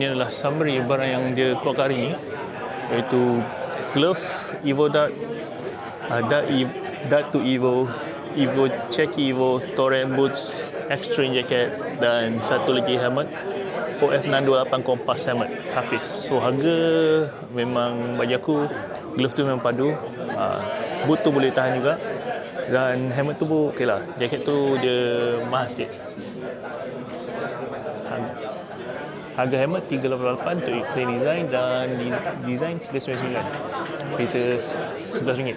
Ini adalah summary barang yang dia keluarkan hari ini, iaitu glove Evo Dart, Dart to Evo, Evo Checky Evo, Torrent Boots, Extreme Jacket, dan satu lagi helmet OF 628 Kompas helmet Hafiz. So harga memang bagi aku glove tu memang padu, boot tu boleh tahan juga, dan helmet tu pun okey lah. Jacket tu dia mahal sikit. Harga helmet 388 untuk plain design, dan design 399. Kita RM11.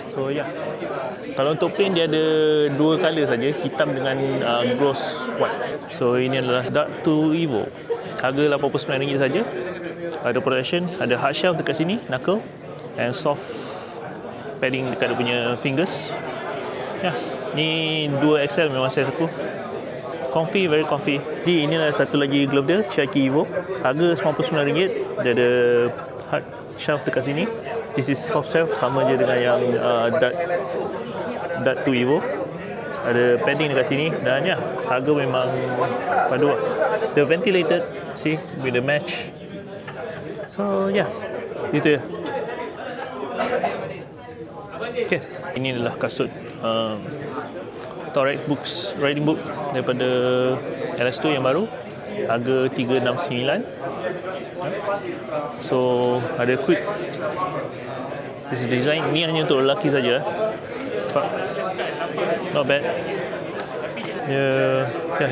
So ya. Kalau untuk plain dia ada dua color saja, hitam dengan gloss white. So ini adalah Dart 2 Evo. Harga RM89 saja. Ada protection, ada hard shell dekat sini, knuckle, and soft padding dekat dia punya fingers. Ya, ni 2XL memang size aku. Comfy, very comfy. Jadi ini adalah satu lagi glove dia, Checky Evo. Harga RM99. Dia ada hard shelf dekat sini. This is soft shelf, sama je dengan yang Dart 2 Evo. Ada padding dekat sini, dan ya, harga memang padu lah. The ventilated, see, with the match. So yeah, itu ya. Okay, ini adalah kasut Torex Boots Riding Boot daripada LS2 yang baru. Harga RM369. So ada quick, this is design. Ni hanya untuk lelaki saja. Not bad. Ya,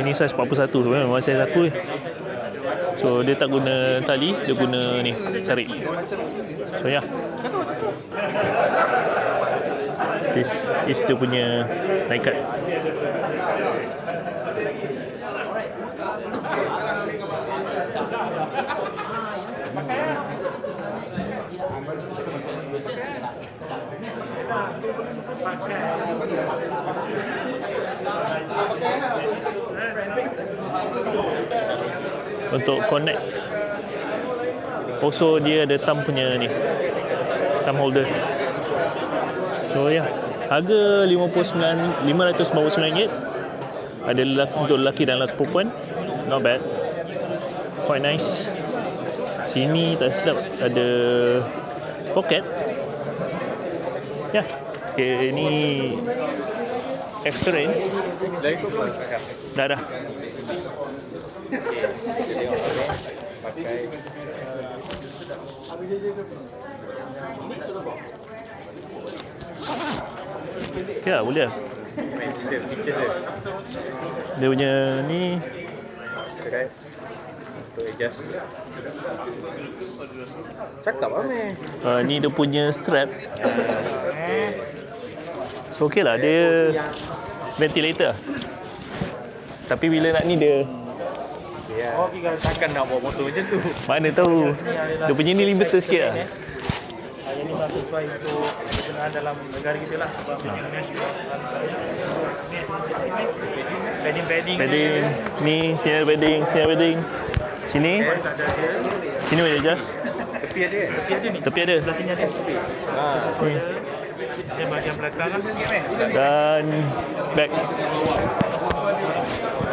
ini size 41. Sebenarnya memang size aku. So dia tak guna tali, dia guna ni, tarik. So ya, this is dia punya naikat. Untuk connect, also dia ada thumb punya ni, thumb holder. So ya, harga RM599. Ada untuk lelaki dan perempuan. Not bad, quite nice. Sini tak silap ada pocket. Ya, okay, ni extra rain. Dah. Okay lah, boleh lah. Dia punya ni untuk adjust. Cakap lah ni. Ni dia punya strap. So okey lah, dia ventilator lah. Tapi bila nak ni dia kalau takkan nak bawa motor macam tu. Mana tahu. Dia punya ni limited sikit lah. Yang ni memang sesuai untuk penggunaan dalam negara kita lah. Padding. Ni sini ada padding. Sini boleh adjust. Tepi ada ni. Tepi ada. Sebelah sini ada. Ni. Yang bahagian belakang lah. Dan back.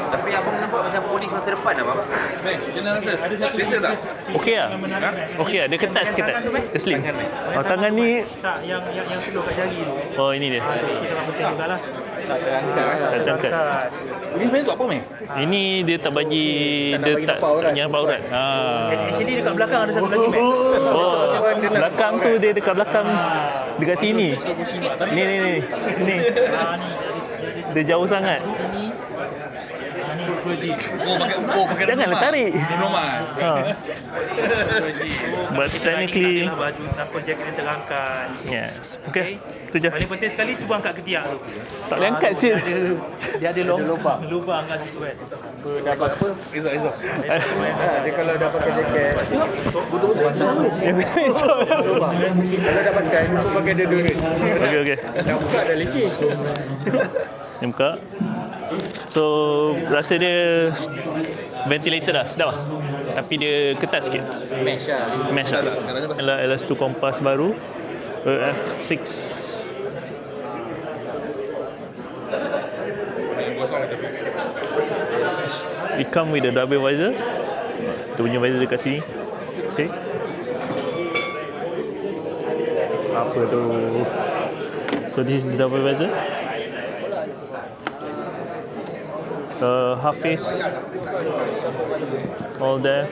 Tapi abang nampak macam polis masa depan abang. Ada satu tak? Okey lah. Okey lah, dia ketat sikit tak? Dia slim. Tangan ni. Tak, yang seluar kat jari tu. Oh, ini dia. Itu sangat penting jugalah. Tak terangkat. Ini sebenarnya untuk apa meh? Ini dia tak bagi, dia tak nampak aurat. Actually dekat belakang ada satu lagi, Oh, belakang tu dia dekat belakang, dekat sini. Ni. Sini. Dia jauh sangat. Janganlah tarik. But technically baju tanpa jaket yang terangkat. yes. Okay. Itu je. Paling penting sekali cuba angkat ketiak tu. Tak boleh angkat sih. Dia ada lubang kat situ kan. Dapat apa? Izok. Dia kalau dah pakai jaket betul-betul Esok. kalau dah pakai tu pakai dia dulu. Okay. Dah buka dah leceh. Ni buka. So rasa dia ventilator lah, sedap lah. Tapi dia ketat sikit. Mesh lah. Adalah LS2 Kompas baru, F6. It come with a double visor. Dia punya visor dekat sini. See? Apa tu? So this is the double visor. Half face. All there.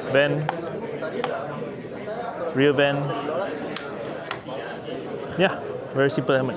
Vent. Rear vent. Yeah, very simple helmet.